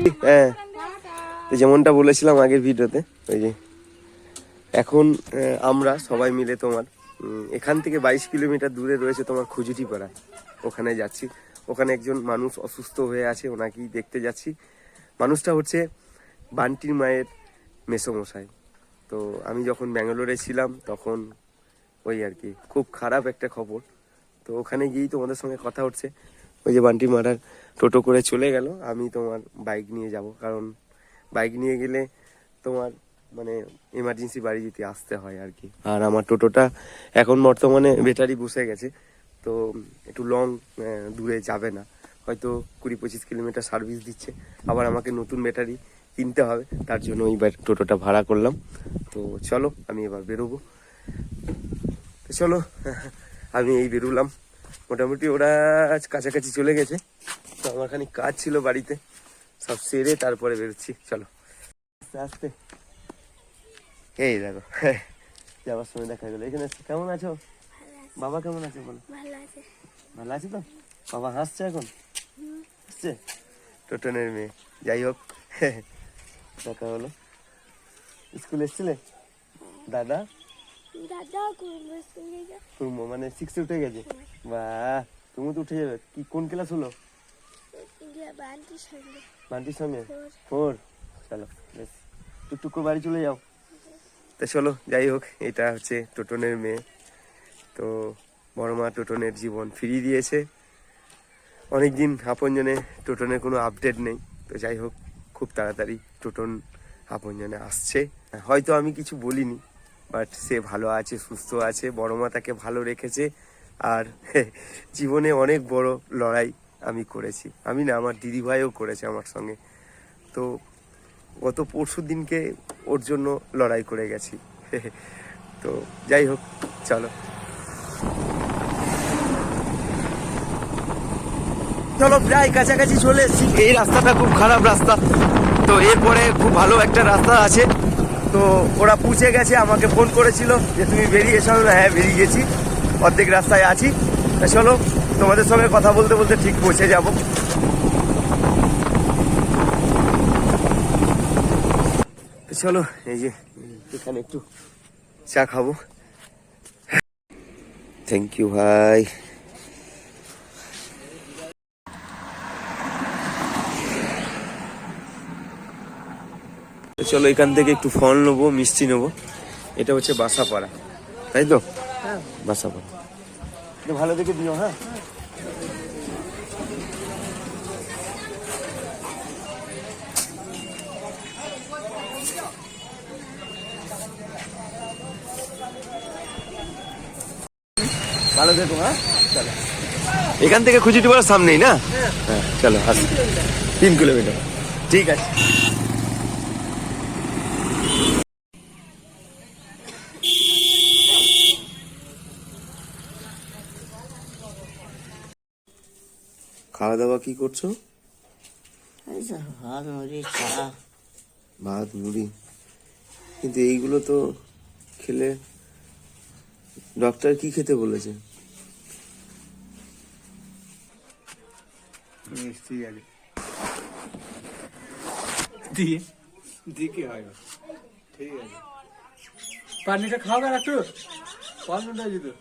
হ্যাঁ, যেমনটা বলেছিলাম আগের ভিডিওতে, ওই যে এখন আমরা সবাই মিলে তোমার এখান থেকে 22 কিলোমিটার দূরে রয়েছে তোমার খুজুটিপাড়া, ওখানে যাচ্ছি। ওখানে একজন মানুষ অসুস্থ হয়ে আছে, ওনাকেই দেখতে যাচ্ছি। মানুষটা হচ্ছে বান্টির মায়ের মেসোমশাই। তো আমি যখন ব্যাঙ্গালোরে ছিলাম তখন ওই আর কি খুব খারাপ একটা খবর। তো ওখানে গিয়েই তোমাদের সঙ্গে কথা হচ্ছে। ওই যে বান্টি মারার টোটো করে চলে গেল, আমি তোমার বাইক নিয়ে যাব, কারণ বাইক নিয়ে গেলে তোমার মানে এমার্জেন্সি বাড়ি যেতে আসতে হয় আর কি। আর আমার টোটোটা এখন বর্তমানে ব্যাটারি বসে গেছে, তো একটু লং দূরে যাবে না, হয়তো 20-25 কিলোমিটার সার্ভিস দিচ্ছে। আবার আমাকে নতুন ব্যাটারি কিনতে হবে, তার জন্য এইবার টোটোটা ভাড়া করলাম। তো চলো আমি এবার বেরোবো। তো চলো আমি এই বেরোলাম, মোটামুটি ওরা আজ কাছাকাছি চলে গেছে। তো আমার খানিক কাজ ছিল বাড়িতে, সব সেরে তারপরে বেরোচ্ছি। চলো আস্তে আস্তে। এই দেখো যাওয়ার সময় দেখা গেলো এখানে। কেমন আছো? বাবা কেমন আছে বলো? ভালো আছে তো? বাবা হাসছে এখন, হাসছে টোটনের মেয়ে। যাই হোক দেখা হলো। স্কুল এসছিলে? দাদা কুর্মো মানে 6 উঠে গেছে? বাহ, তুমি তো উঠে যাবে। কি কোন ক্লাস হলো? বান্টির সঙ্গে 4। চলো বেশ, টুকটুক করে বাড়ি চলে যাও। তা চলো যাই হোক, এটা হচ্ছে টোটনের মেয়ে। তো বড় মা টোটনের জীবন ফিরিয়ে দিয়েছে। অনেকদিন আপনজনে টোটনের কোনো আপডেট নেই। তো যাই হোক, খুব তাড়াতাড়ি টোটন আপনজনে আসছে। হয়তো আমি কিছু বলিনি, বাট সে ভালো আছে, সুস্থ আছে, বড় মা তাকে ভালো রেখেছে। আর জীবনে অনেক বড় লড়াই আমি করেছি, আমি না, আমার দিদিভাইও করেছে আমার সঙ্গে। তো গত পরশু দিনকে ওর জন্য লড়াই করে গেছি। তো যাই হোক চলো চলো প্রায় কাছাকাছি চলে এসেছি। এই রাস্তাটা খুব খারাপ রাস্তা, তো এরপরে খুব ভালো একটা রাস্তা আছে। তো ওরা পৌঁছে গেছে, আমাকে ফোন করেছিল যে তুমি বেরিয়ে এসো। হ্যাঁ বেরিয়ে গেছি, অর্ধেক রাস্তায় আছি। চলো তোমাদের সঙ্গে কথা বলতে বলতে ঠিক পৌঁছে যাব। চলো এই যে এখানে একটু চা খাবো। থ্যাংক ইউ ভাই। চলো এখান থেকে একটু ফল নেবো, মিষ্টি নেবো। এটা হচ্ছে বাসাপাড়া, তাই তো? বাসাপাড়া ভালো দেখে দিও। হ্যাঁ ভালো দেখো। হ্যাঁ চলো, এখান থেকে খুঁজিটিপাড়ার সামনেই না? হ্যাঁ চলো আসি, 3 কিলোমিটার। ঠিক আছে। খাওয়া দাওয়া কি করছো? ভাত মুড়ি চা। ভাত মুড়ি, কিন্তু এইগুলো তো খেলে ডক্টর কি খেতে বলেছে? মিষ্টি আছে দিয়ে দিয়ে কি হয়? ঠিক আছে, পানিটা খাওয়া একটু 5 মিনিট আছে তো।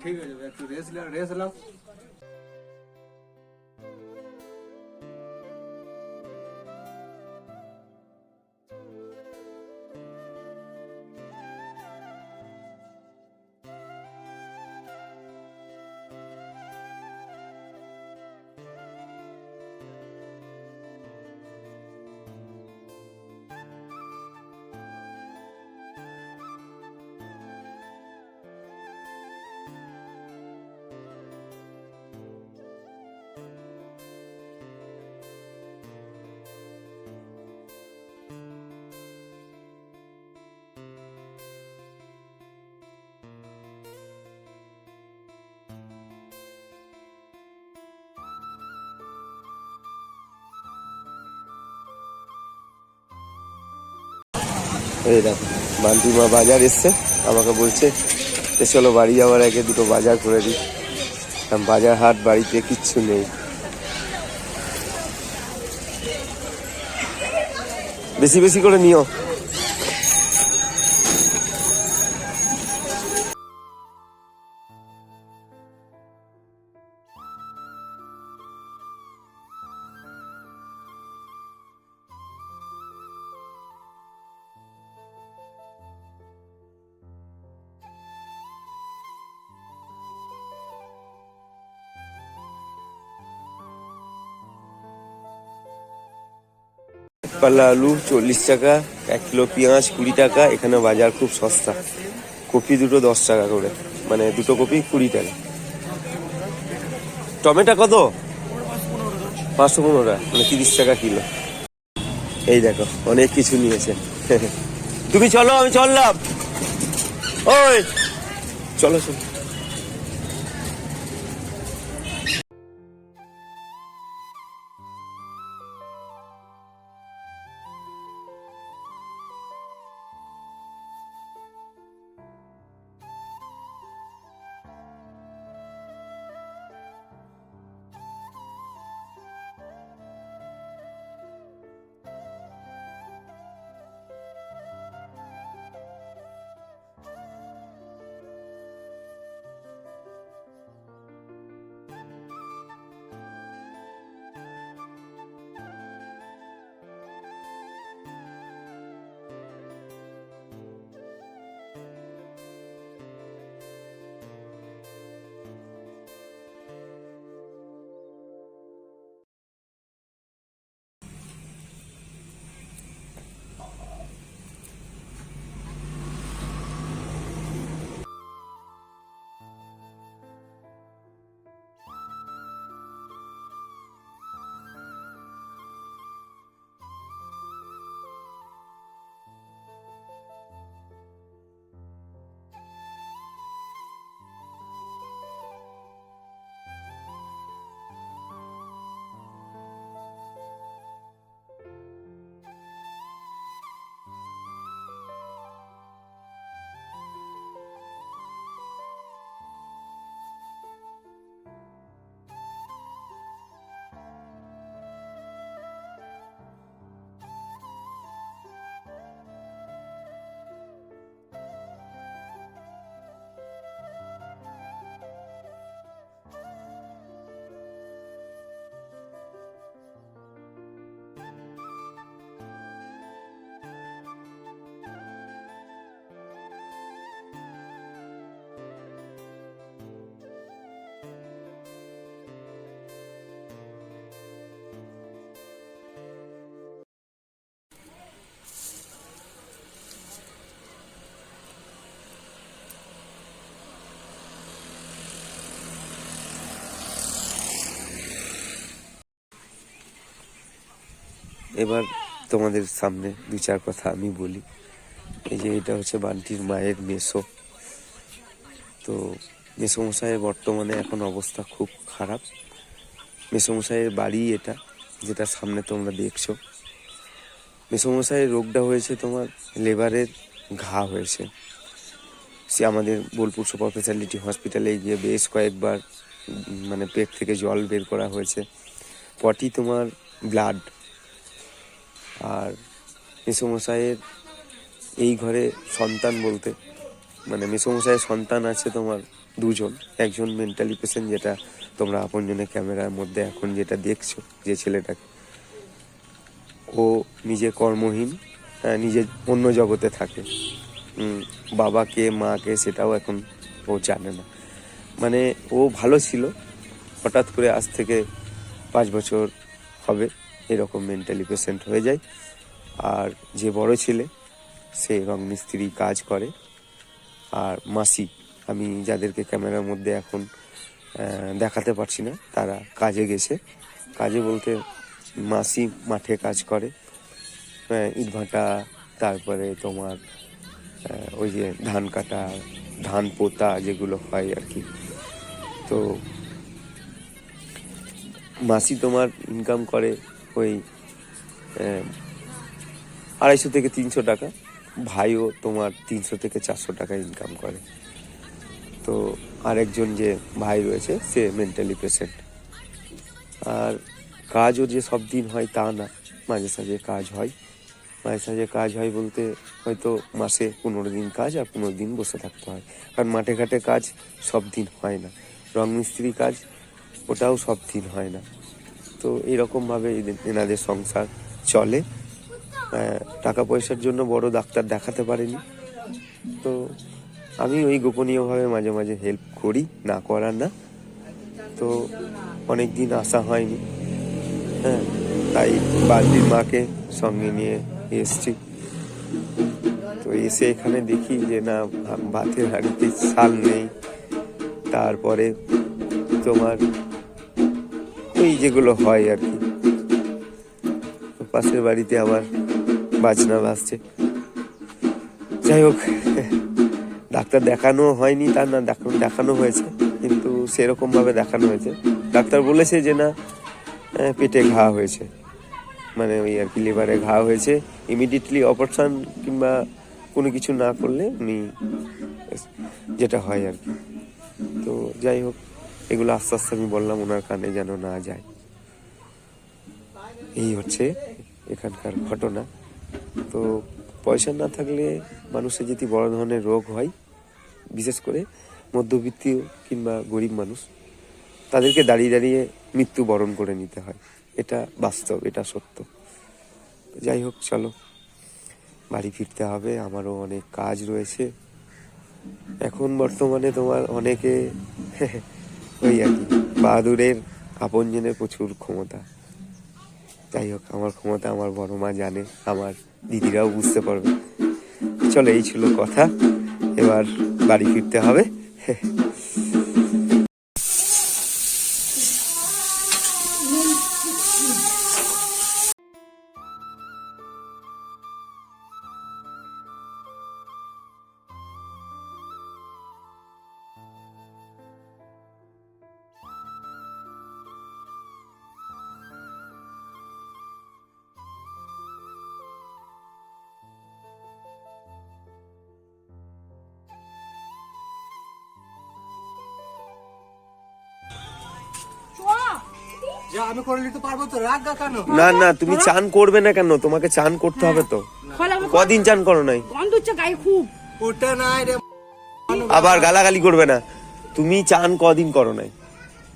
ঠিক আছে, একটু রেস্ট নাও। এই দেখো বান্টিমা বাজার এসছে, আমাকে বলছে চলো বাড়ি যাওয়ার আগে দুটো বাজার করে দিই। বাজার হাট বাড়িতে কিচ্ছু নেই। বেশি বেশি করে নিও। পাল্লা আলু 40 টাকা, 1 কিলো পেঁয়াজ 20 টাকা। এখানে বাজার খুব সস্তা, কপি দুটো 10 টাকা করে, মানে দুটো কপি 20 টাকা। টমেটো কত? 515 টাকা, মানে 30 টাকা কিলো। এই দেখো অনেক কিছু নিয়েছে। তুমি চলো, আমি চললাম। ওই চলো চলো। এবার তোমাদের সামনে 2-4 কথা আমি বলি। এই যে এটা হচ্ছে বান্টির মায়ের মেসো। তো মেসোমশাইয়ের বর্তমানে এখন অবস্থা খুব খারাপ। মেসোমশাইয়ের বাড়ি এটা, যেটা সামনে তোমরা দেখছো। মেসোমশাইয়ের রোগটা হয়েছে তোমার লেবারের ঘা হয়েছে। সে আমাদের বোলপুর সুপার স্পেশালিটি হসপিটালে গিয়ে বেশ কয়েকবার মানে পেট থেকে জল বের করা হয়েছে, পটি তোমার ব্লাড। আর মেসোমশাইয়ের এই ঘরে সন্তান বলতে, মানে মেসোমশাইয়ের সন্তান আছে তোমার 2 জন। একজন মেন্টালি পেশেন্ট, যেটা তোমরা আপনজনের ক্যামেরার মধ্যে এখন যেটা দেখছো, যে ছেলেটাকে, ও নিজে কর্মহীন, নিজে অন্য জগতে থাকে। বাবাকে মাকে সেটাও এখন ও জানে না। মানে ও ভালো ছিল, হঠাৎ করে আজ থেকে 5 বছর হবে এরকম মেন্টালি পেশেন্ট হয়ে যায়। আর যে বড় ছেলে, সে রং মিস্ত্রি কাজ করে। আর মাসি, আমি যাদেরকে ক্যামেরার মধ্যে এখন দেখাতে পারছি না, তারা কাজে গেছে। কাজে বলতে মাসি মাঠে কাজ করে, ইটভাটা, তারপরে তোমার ওই যে ধান কাটা, ধান পোতা যেগুলো হয় আর কি। তো মাসি তোমার ইনকাম করে ওই 250 থেকে 300 টাকা। ভাইও তোমার 300 থেকে 400 টাকা ইনকাম করে। তো আরেকজন যে ভাই রয়েছে, সে মেন্টালি পেশেন্ট। আর কাজও যে সব দিন হয় তা না, মাঝে সাঝে কাজ হয়। মাঝে সাঝে কাজ হয় বলতে হয়তো মাসে 15 দিন কাজ আর 15 দিন বসে থাকতে হয়। কারণ মাঠে ঘাটে কাজ সব দিন হয় না, রং মিস্ত্রি কাজ ওটাও সব দিন হয় না। তো এইরকমভাবে এনাদের সংসার চলে। টাকা পয়সার জন্য বড় ডাক্তার দেখাতে পারেনি, তো আমি ওই গোপনীয়ভাবে মাঝে মাঝে হেল্প করি, না করার না। তো অনেক দিন আসা হয়নি, হ্যাঁ, তাই বালতির মাকে সঙ্গে নিয়ে এসছি। তো এসে এখানে দেখি যে না, ভাতের হাঁড়িতে চাল নেই। তারপরে তোমার এই যেগুলো হয় আর কি, পাশের বাড়িতে আবার বাজনা বাজছে। যাই হোক, ডাক্তার দেখানো হয়নি তা না, দেখানো হয়েছে, কিন্তু সেরকম ভাবে দেখানো হয়েছে। ডাক্তার বলেছে যে না, পেটে ঘা হয়েছে, মানে ওই আর কি লিভারে ঘা হয়েছে, ইমিডিয়েটলি অপারেশন কিংবা কোনো কিছু না করলে উনি যেটা হয় আর কি। তো যাই হোক, এগুলো আস্তে আস্তে আমি বললাম ওনার কানে যেন না যায়। এই হচ্ছে এখানকার ঘটনা। তো পয়সা না থাকলে মানুষের যদি বড় ধরনের রোগ হয়, বিশেষ করে মধ্যবিত্ত কিংবা গরিব মানুষ, তাদেরকে দাঁড়িয়ে দাঁড়িয়ে মৃত্যু বরণ করে নিতে হয়। এটা বাস্তব, এটা সত্য। যাই হোক, চলো বাড়ি ফিরতে হবে, আমারও অনেক কাজ রয়েছে। এখন বর্তমানে তোমার অনেকে ওই আর কি, বাহাদুরের আপনজনের প্রচুর ক্ষমতা। যাই হোক, আমার ক্ষমতা আমার বড় মা জানে, আমার দিদিরাও বুঝতে পারবে। চলো, এই ছিল কথা, এবার বাড়ি ফিরতে হবে। যা আমি করে নিতে পারবো তো, রাগ কেন? না না, তুমি চান করবে না কেন? তোমাকে চান করতে হবে তো। কদিন চান করো নাই? গন্ধ হচ্ছে গায়ে খুব। ওটা নাই রে, আবার গালাগালি করবে না। তুমি চান কদিন করো নাই?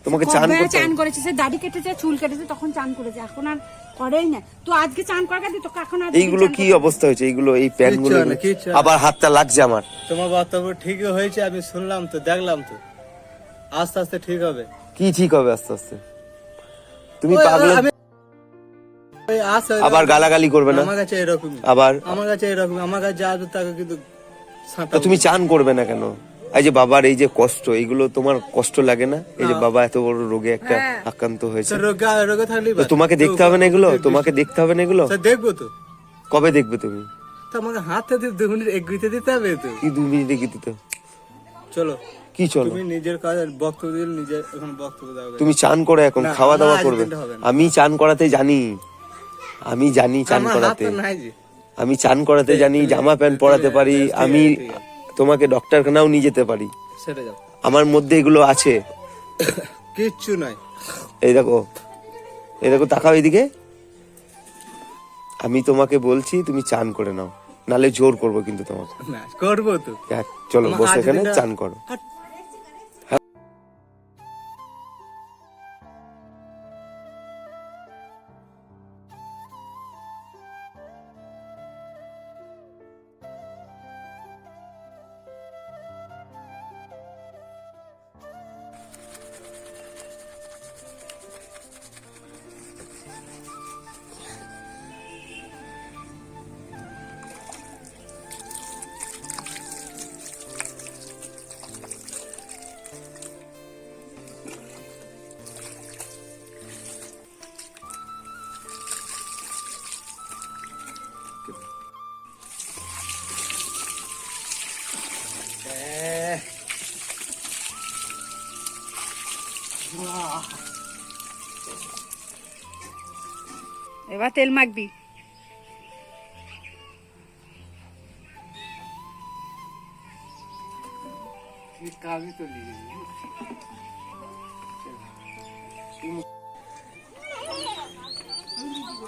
তোমাকে চান কবে করতে চান হবে। করেছে, সে দাড়ি কেটেছে, চুল কেটেছে, তখন চান করেছে, এখন আর করেই না। তো আজকে চান করার দিই, তোকে এখন আর এইগুলো কি অবস্থা হয়েছে? এইগুলো এই প্যান্ট গুলো, কিচ্ছু না, কিচ্ছু না। আবার হাতটা লাগছে আমার। তোমার বক্তব্য ঠিকই হয়েছে, আমি শুনলাম তো, দেখলাম তো, আস্তে আস্তে ঠিক হবে। কি ঠিক হবে আস্তে আস্তে? তুমি ওই, পাগল। আমি- ওই আস্তে আস্তে- আবার গালাগালি করবে না। আমার কাছে এরকম, আবার আমার কাছে এরকম, আমার কাছে যা আছে তাকে কিন্তু তো তুমি চান করবে না কেন? এই যে বাবার এই যে কষ্ট, এইগুলো তোমার কষ্ট লাগে না? এই যে বাবা এত বড় রোগে একটা আক্রান্ত হয়েছে, রোগে রোগে থাকলে তো তোমাকে দেখতে হবে না এগুলো? তোমাকে দেখতে হবে না এগুলো? দেখবো তো। কবে দেখবে তুমি? তো আমাকে হাতে 2 মিনিট এগিয়ে দিতে হবে তো। কি 2 মিনিটে কি দিতে? চলো, কি চলো? তুমি নিজের কাজ বক্তব্য দিলে নিজে এখন বক্তব্য দাও। তুমি চান করে এখন না, খাওয়া দাওয়া আমার আজ করবে। দিনটা হবে না। আমি চান করাতে জানি, আমি জানি চান আমার করাতে, হাত তো নাই যে। আমি চান করাতে জানি, জামা প্যান্ট পরাতে পারি, ঠিক আছে, আমি ঠিক আছে। তোমাকে ডক্টরখানাও নিয়ে যেতে পারি। সেটা যাও, আমার মধ্যে এগুলো আছে। কিচ্ছু নাই। এই দেখো, এই দেখো, তাকাও এদিকে। আমি তোমাকে বলছি তুমি চান করে নাও, নালে জোর করবো কিন্তু তোমাকে। না, করবো তো। হ্যাঁ, চলো আমার বসে আজ এখানে দিনটা- চান করো। হাট। এবার তেল মাখবি। কাজই তো নিয়ে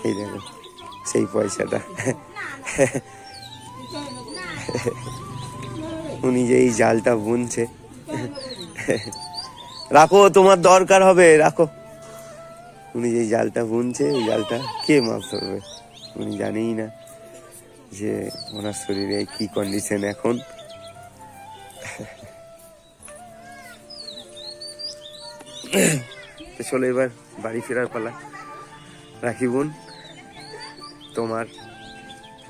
এই দেখো সেই পয়সাটা। উনি যে এই জালটা বুনছে, রাখো তোমার দরকার হবে, রাখো। উনি যে জালটা বুনছে, এই জালটা কে মাছ ধরবে? উনি জানেই না যে ওনার শরীরে কি কন্ডিশন এখন। তো চলো এবার বাড়ি ফেরার পালা। রাখি বোন, তোমার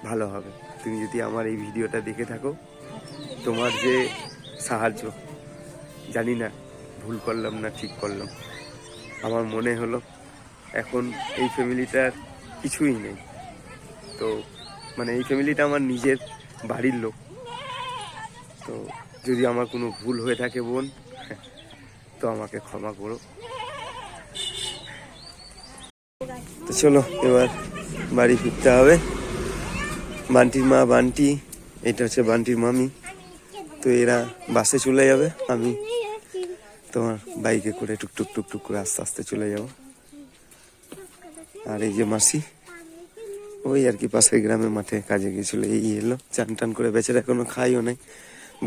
ভালো হবে তুমি যদি আমার এই ভিডিওটা দেখে থাকো। তোমার যে সাহায্য, জানি না ভুল করলাম না ঠিক করলাম, আমার মনে হলো এখন এই ফ্যামিলিটার কিছুই নেই। তো মানে এই ফ্যামিলিটা আমার নিজের বাড়ির লোক। তো যদি আমার কোনো ভুল হয়ে থাকে বোন, তো আমাকে ক্ষমা করো। তো চলো এবার বাড়ি ফিরতে হবে। বান্টির মা, বান্টি, এটা হচ্ছে বান্টির মামি। তো এরা বাসে চলে যাবে, আমি তোমার বাইকে করে টুকটুক টুকটুক করে আস্তে আস্তে চলে যাব। আর এই যে মাসি, ওই আর কি পাশের গ্রামের মাঠে কাজে গিয়েছিল, এই এলো চান টান করে। বেচারা এখনো খাইও নাই।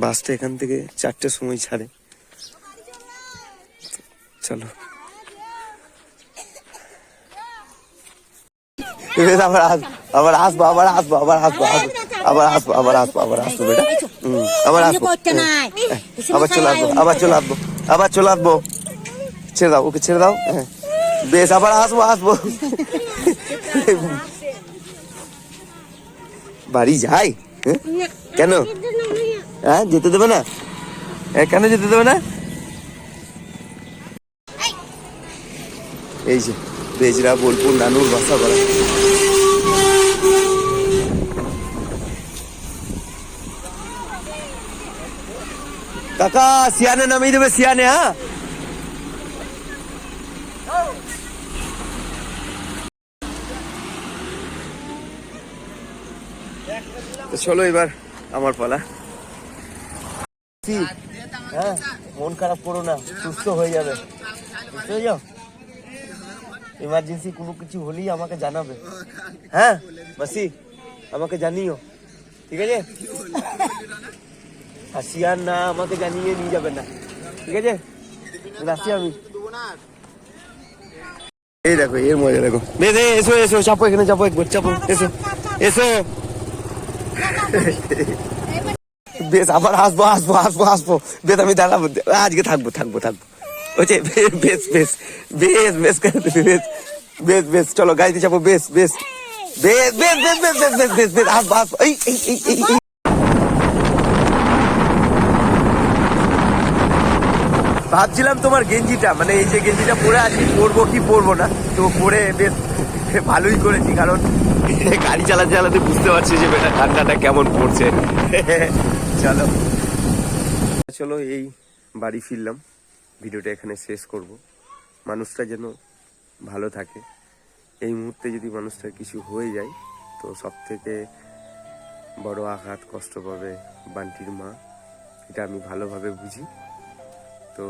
বাসটা এখান থেকে 4টের সময় ছাড়ে। চলো আবার আসবো আবার আসবো আবার আসবো আবার আসবো আবার আসবো আবার আসবো বেটা, আবার আসবো, আবার চলে আসবো আবার চলে আসবো আবার চলে আসবো। ছেড়ে দাও, ওকে ছেড়ে দাও। হ্যাঁ বেশ, আবার আসবো আসবো। বাড়ি যাই? কেন? হ্যাঁ যেতে দেবে না? কেন যেতে দেবে না? এই যে বেজরা বোলপুর নানুর বাসা করা। কাকা সিয়ানে নামিয়ে দেবে, সিয়ানে। হ্যাঁ তো চলো এবার আমার পালা। হ্যাঁ মন খারাপ করো না, সুস্থ হয়ে যাবে, বুঝতে যাও। ইমার্জেন্সি কোনো কিছু হলেই আমাকে জানাবে। হ্যাঁ মাসি, আমাকে জানিও, ঠিক আছে? আর সিয়ান না আমাকে জানিয়ে নিয়ে যাবে না, ঠিক আছে? রাখছি আমি। এই দেখো এর মজা দেখো। এসো এসো, চাপো এখানে, চাপো একবার, চাপো, এসো এসো। বেশ আবার আসবো আসবো আসবো আসবো। বেশ আমি দাঁড়াবো, আজকে থাকবো থাকবো থাকবো। ওই বেশ বেশ বেশ বেশ বেশ বেশ বেশ চলো গাড়িতে চাপো। বেশ বেশ বেশ বেশ বেশ বেশ বেশ বেশ বেশ বেশ আসবো আসবো। এই এই এই এই ভাবছিলাম তোমার গেঞ্জিটা, মানে এই যে গেঞ্জিটা পরে আছি, পরবো কি পরবো না। তো পরে বেশ ভালোই করেছি, কারণ গাড়ি চালাতে চালাতে বুঝতে পারছি যে বেটা ঠান্ডাটা কেমন পড়ছে। চলো চলো এই বাড়ি ফিরলাম, ভিডিওটা এখানে শেষ করব। মানুষটা যেন ভালো থাকে। এই মুহূর্তে যদি মানুষটার কিছু হয়ে যায়, তো সব থেকে বড় আঘাত, কষ্ট পাবে বান্টির মা। এটা আমি ভালোভাবে বুঝি। তো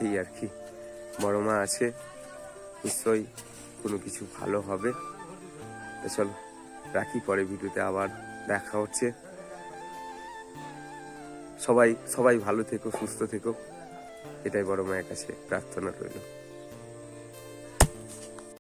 এই আর কি, বড় মা আছে, নিশ্চয়ই কোনো কিছু ভালো হবে। তো চলো রাখি, পরে ভিডিওতে আবার দেখা হচ্ছে। সবাই সবাই ভালো থেকো, সুস্থ থেকো, এটাই বড় মায়ের কাছে প্রার্থনা রইল।